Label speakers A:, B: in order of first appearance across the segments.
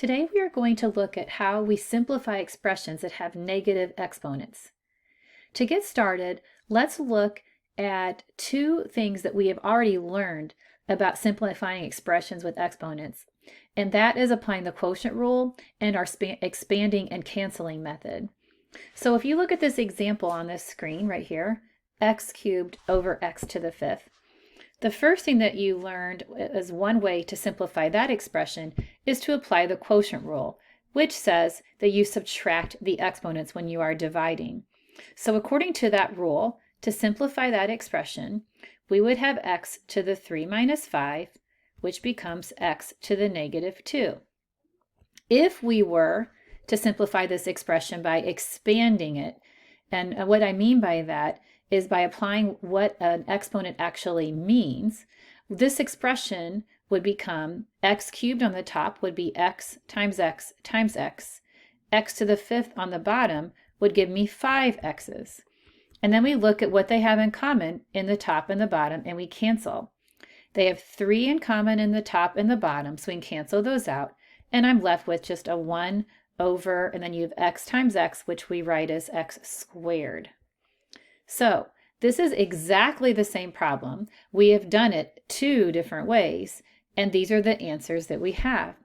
A: Today we are going to look at how we simplify expressions that have negative exponents. To get started, let's look at two things that we have already learned about simplifying expressions with exponents, and that is applying the quotient rule and our expanding and canceling method. So if you look at this example on this screen right here, x cubed over x to the fifth, the first thing that you learned as one way to simplify that expression is to apply the quotient rule, which says that you subtract the exponents when you are dividing. So according to that rule, to simplify that expression, we would have x to the 3 minus 5, which becomes x to the negative 2. If we were to simplify this expression by expanding it, and what I mean by that is by applying what an exponent actually means, this expression would become x cubed on the top would be x times x times x. X to the fifth on the bottom would give me 5 x's. And then we look at what they have in common in the top and the bottom, and we cancel. They have 3 in common in the top and the bottom, so we can cancel those out. And I'm left with just a 1 over, and then you have x times x, which we write as x squared. So this is exactly the same problem. We have done it 2 different ways, and these are the answers that we have.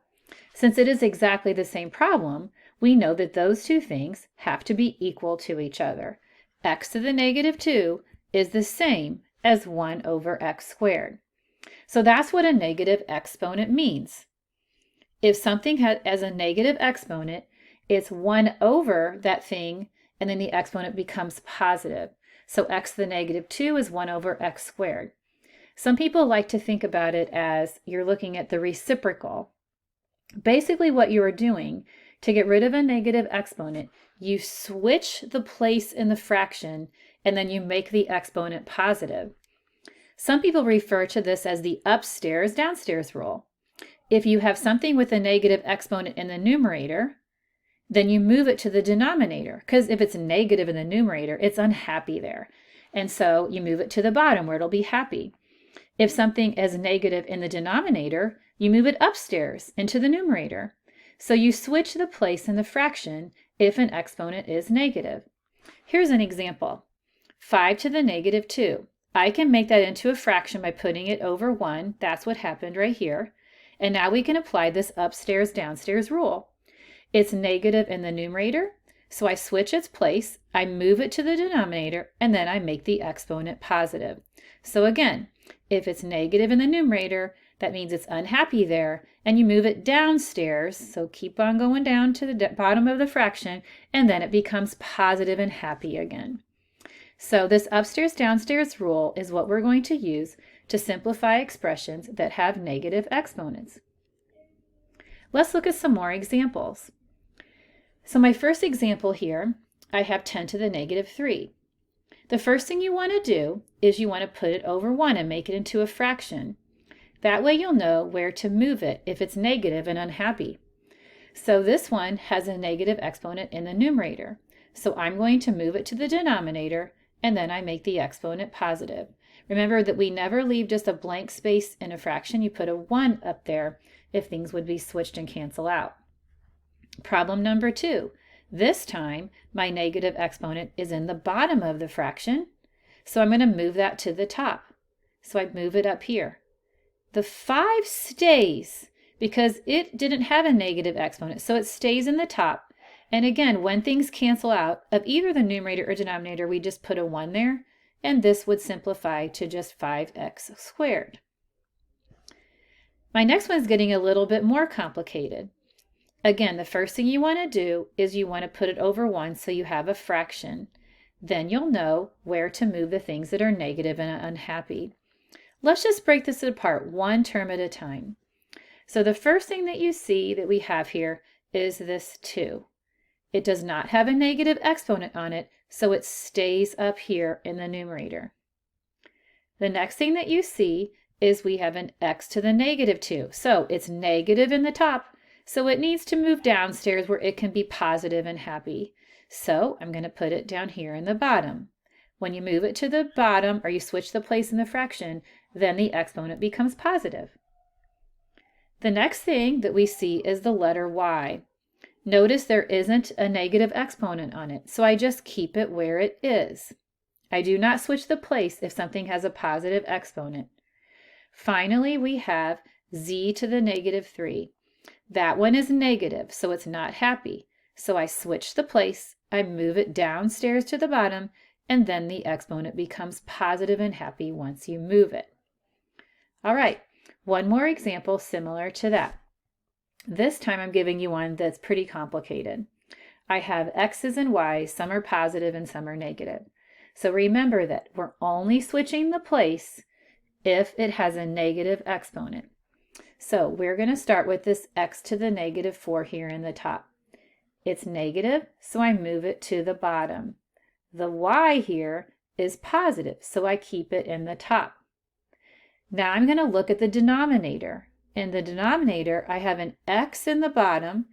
A: Since it is exactly the same problem, we know that those two things have to be equal to each other. X to the negative 2 is the same as 1 over x squared. So that's what a negative exponent means. If something has a negative exponent, it's 1 over that thing, and then the exponent becomes positive. So x to the negative 2 is 1 over x squared. Some people like to think about it as you're looking at the reciprocal. Basically what you are doing to get rid of a negative exponent, you switch the place in the fraction and then you make the exponent positive. Some people refer to this as the upstairs downstairs rule. If you have something with a negative exponent in the numerator, then you move it to the denominator, because if it's negative in the numerator, it's unhappy there. And so you move it to the bottom where it'll be happy. If something is negative in the denominator, you move it upstairs into the numerator. So you switch the place in the fraction if an exponent is negative. Here's an example. 5 to the negative 2. I can make that into a fraction by putting it over 1. That's what happened right here. And now we can apply this upstairs downstairs rule. It's negative in the numerator, so I switch its place, I move it to the denominator, and then I make the exponent positive. So again, if it's negative in the numerator, that means it's unhappy there, and you move it downstairs, so keep on going down to the bottom of the fraction, and then it becomes positive and happy again. So this upstairs downstairs rule is what we're going to use to simplify expressions that have negative exponents. Let's look at some more examples. So my first example here, I have 10 to the negative 3. The first thing you want to do is you want to put it over 1 and make it into a fraction. That way you'll know where to move it if it's negative and unhappy. So this one has a negative exponent in the numerator. So I'm going to move it to the denominator, and then I make the exponent positive. Remember that we never leave just a blank space in a fraction. You put a 1 up there if things would be switched and cancel out. Problem number 2. This time, my negative exponent is in the bottom of the fraction, so I'm going to move that to the top. So I move it up here. The 5 stays because it didn't have a negative exponent, so it stays in the top. And again, when things cancel out of either the numerator or denominator, we just put a 1 there, and this would simplify to just 5x squared. My next one is getting a little bit more complicated. Again, the first thing you want to do is you want to put it over 1 so you have a fraction. Then you'll know where to move the things that are negative and unhappy. Let's just break this apart one term at a time. So the first thing that you see that we have here is this 2. It does not have a negative exponent on it, so it stays up here in the numerator. The next thing that you see is we have an x to the negative 2. So it's negative in the top, so it needs to move downstairs where it can be positive and happy. So I'm going to put it down here in the bottom. When you move it to the bottom or you switch the place in the fraction, then the exponent becomes positive. The next thing that we see is the letter y. Notice there isn't a negative exponent on it, so I just keep it where it is. I do not switch the place if something has a positive exponent. Finally, we have z to the negative 3. That one is negative, so it's not happy. So I switch the place, I move it downstairs to the bottom, and then the exponent becomes positive and happy once you move it. All right, one more example similar to that. This time I'm giving you one that's pretty complicated. I have x's and y's, some are positive and some are negative. So remember that we're only switching the place if it has a negative exponent. So we're going to start with this x to the negative 4 here in the top. It's negative, so I move it to the bottom. The y here is positive, so I keep it in the top. Now I'm going to look at the denominator. In the denominator, I have an x in the bottom.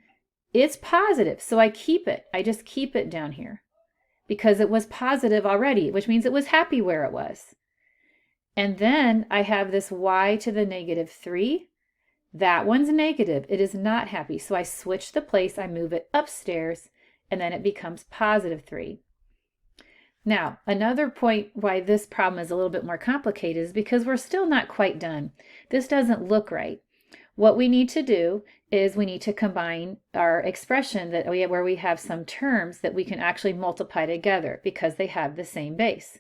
A: It's positive, so I keep it. I just keep it down here because it was positive already, which means it was happy where it was. And then I have this y to the negative 3. That one's negative. It is not happy. So I switch the place. I move it upstairs, and then it becomes positive 3. Now, another point why this problem is a little bit more complicated is because we're still not quite done. This doesn't look right. What we need to do is we need to combine our expression where we have some terms that we can actually multiply together because they have the same base.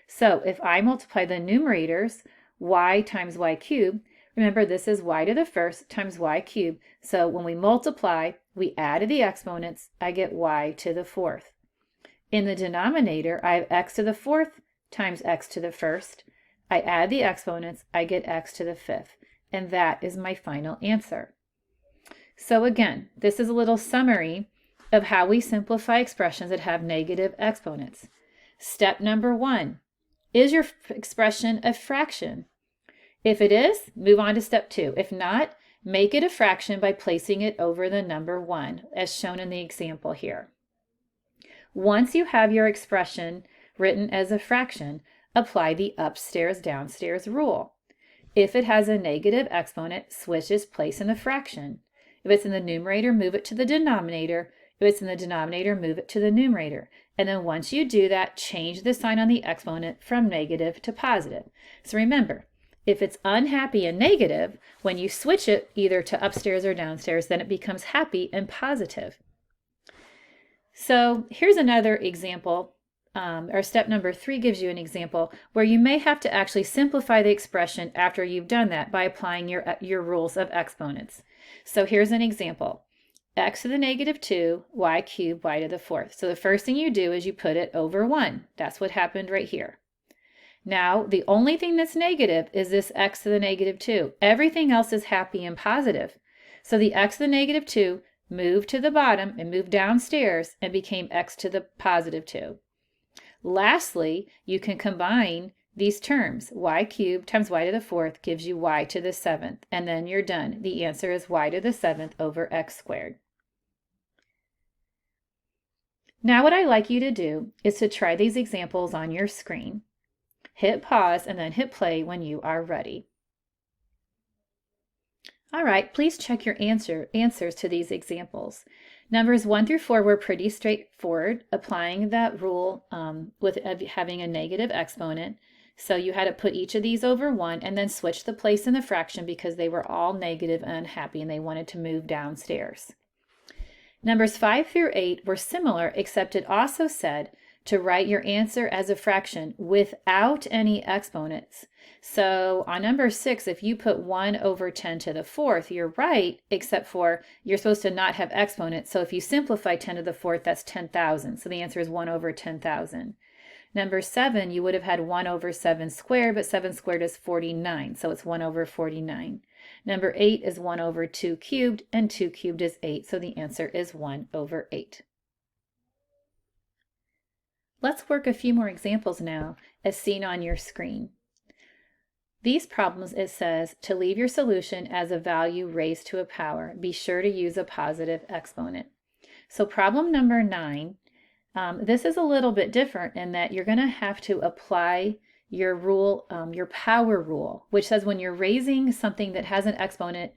A: So if I multiply the numerators, y times y cubed, remember this is y to the first times y cubed. So when we multiply, we add the exponents, I get y to the fourth. In the denominator, I have x to the fourth times x to the first. I add the exponents, I get x to the fifth. And that is my final answer. So again, this is a little summary of how we simplify expressions that have negative exponents. Step number 1, is your expression a fraction? If it is, move on to step 2. If not, make it a fraction by placing it over the number 1, as shown in the example here. Once you have your expression written as a fraction, apply the upstairs-downstairs rule. If it has a negative exponent, switch its place in the fraction. If it's in the numerator, move it to the denominator. If it's in the denominator, move it to the numerator. And then once you do that, change the sign on the exponent from negative to positive. So remember, if it's unhappy and negative, when you switch it either to upstairs or downstairs, then it becomes happy and positive. So here's another example. Or step number 3 gives you an example where you may have to actually simplify the expression after you've done that by applying your rules of exponents. So here's an example. X to the negative 2, y cubed, y to the fourth. So the first thing you do is you put it over 1. That's what happened right here. Now, the only thing that's negative is this x to the negative 2. Everything else is happy and positive. So the x to the negative 2 moved to the bottom and moved downstairs and became x to the positive 2. Lastly, you can combine these terms. Y cubed times y to the fourth gives you y to the seventh, and then you're done. The answer is y to the seventh over x squared. Now what I'd like you to do is to try these examples on your screen. Hit pause and then hit play when you are ready. All right, please check your answers to these examples. Numbers 1 through 4 were pretty straightforward, applying that rule with having a negative exponent. So you had to put each of these over 1 and then switch the place in the fraction because they were all negative and unhappy and they wanted to move downstairs. Numbers 5 through 8 were similar, except it also said to write your answer as a fraction without any exponents. So on number 6, if you put 1 over 10 to the fourth, you're right, except for you're supposed to not have exponents. So if you simplify 10 to the fourth, that's 10,000. So the answer is 1 over 10,000. Number 7, you would have had 1 over 7 squared, but 7 squared is 49. So it's 1 over 49. Number 8 is 1 over 2 cubed, and 2 cubed is 8. So the answer is 1 over 8. Let's work a few more examples now, as seen on your screen. These problems, it says, to leave your solution as a value raised to a power, be sure to use a positive exponent. So problem number 9, this is a little bit different in that you're going to have to apply your rule, your power rule, which says when you're raising something that has an exponent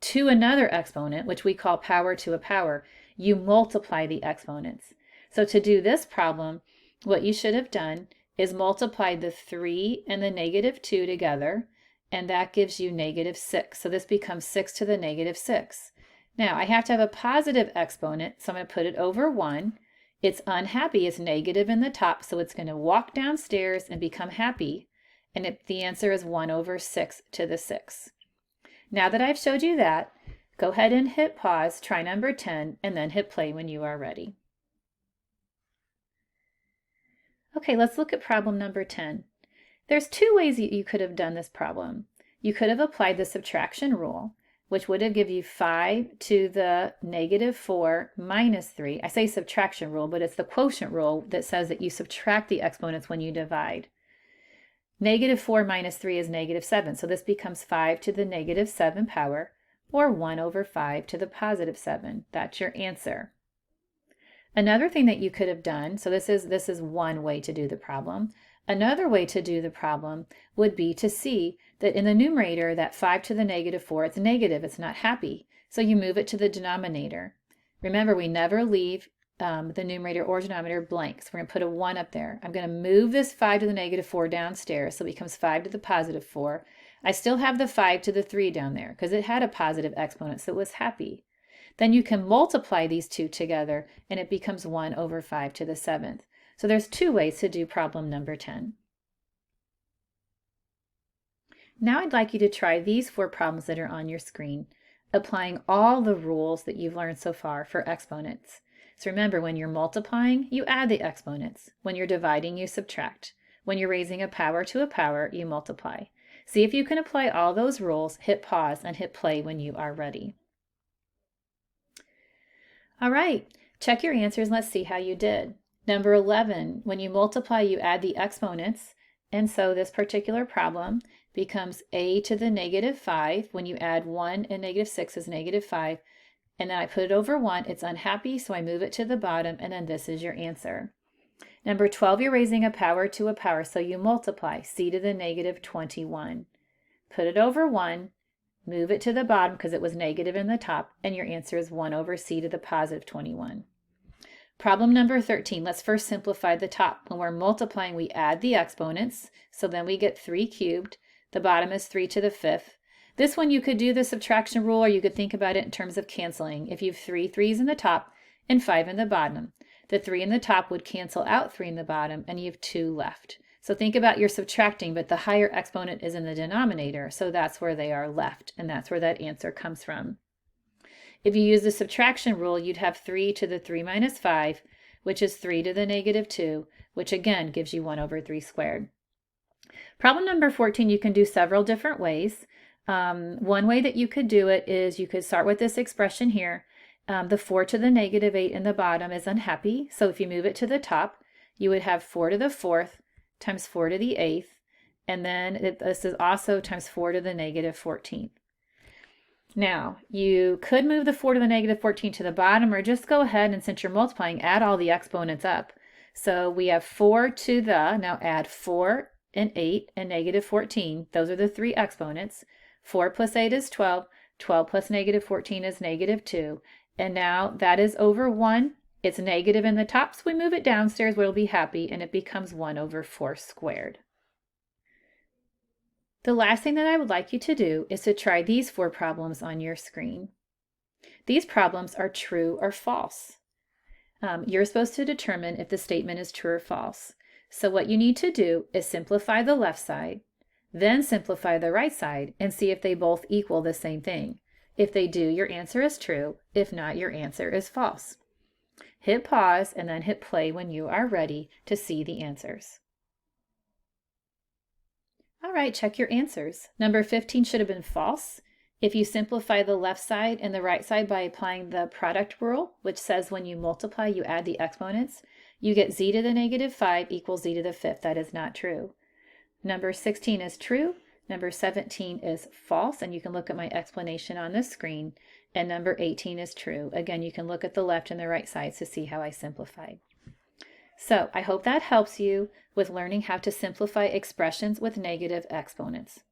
A: to another exponent, which we call power to a power, you multiply the exponents. So to do this problem, what you should have done is multiply the 3 and the -2 together, and that gives you -6. So this becomes 6 to the -6. Now I have to have a positive exponent, so I'm going to put it over 1. It's unhappy, it's negative in the top, so it's going to walk downstairs and become happy, and the answer is 1/6 to the 6. Now that I've showed you that, go ahead and hit pause, try number 10, and then hit play when you are ready. Okay, let's look at problem number 10. There's two ways you could have done this problem. You could have applied the subtraction rule, which would have given you 5 to the -4 minus 3. I say subtraction rule, but it's the quotient rule that says that you subtract the exponents when you divide. -4 minus 3 is -7, so this becomes 5 to the -7 power, or 1/5 to the +7. That's your answer. Another thing that you could have done, so this is one way to do the problem. Another way to do the problem would be to see that in the numerator, that 5 to the -4, it's negative, it's not happy. So you move it to the denominator. Remember, we never leave the numerator or denominator blank. So we're going to put a 1 up there. I'm going to move this 5 to the -4 downstairs, so it becomes 5 to the +4. I still have the 5 to the 3 down there because it had a positive exponent, so it was happy. Then you can multiply these two together, and it becomes 1/5 to the 7th. So there's two ways to do problem number 10. Now I'd like you to try these 4 problems that are on your screen, applying all the rules that you've learned so far for exponents. So remember, when you're multiplying, you add the exponents. When you're dividing, you subtract. When you're raising a power to a power, you multiply. See if you can apply all those rules, hit pause, and hit play when you are ready. All right, check your answers and let's see how you did. Number 11, when you multiply, you add the exponents, and so this particular problem becomes a to the -5. When you add 1 and -6 is -5, and then I put it over 1. It's unhappy, so I move it to the bottom, and then this is your answer. Number 12, you're raising a power to a power, so you multiply c to the -21. Put it over 1. Move it to the bottom because it was negative in the top, and your answer is 1/c to the +21. Problem number 13, let's first simplify the top. When we're multiplying, we add the exponents, so then we get 3 cubed. The bottom is 3 to the 5th. This one you could do the subtraction rule, or you could think about it in terms of canceling. If you have 3 3's in the top and 5 in the bottom, the 3 in the top would cancel out 3 in the bottom, and you have 2 left. So think about your subtracting, but the higher exponent is in the denominator, so that's where they are left, and that's where that answer comes from. If you use the subtraction rule, you'd have 3 to the 3 minus 5, which is 3 to the -2, which again gives you 1/3 squared. Problem number 14, you can do several different ways. One way that you could do it is you could start with this expression here. The 4 to the -8 in the bottom is unhappy, so if you move it to the top, you would have 4 to the 4th times 4 to the 8th, and then this is also times 4 to the -14th. Now, you could move the 4 to the -14 to the bottom, or just go ahead and, since you're multiplying, add all the exponents up. So we have 4 to the, now add 4 and 8 and -14. Those are the 3 exponents. 4 plus 8 is 12. 12 plus -14 is -2. And now that is over 1. It's negative in the top, so we move it downstairs where it'll be happy, and it becomes 1/4 squared. The last thing that I would like you to do is to try these 4 problems on your screen. These problems are true or false. You're supposed to determine if the statement is true or false. So what you need to do is simplify the left side, then simplify the right side, and see if they both equal the same thing. If they do, your answer is true. If not, your answer is false. Hit pause and then hit play when you are ready to see the answers. All right, check your answers. Number 15 should have been false. If you simplify the left side and the right side by applying the product rule, which says when you multiply, you add the exponents, you get z to the -5 equals z to the 5th. That is not true. Number 16 is true. Number 17 is false, and you can look at my explanation on the screen. And number 18 is true. Again, you can look at the left and the right sides to see how I simplified. So I hope that helps you with learning how to simplify expressions with negative exponents.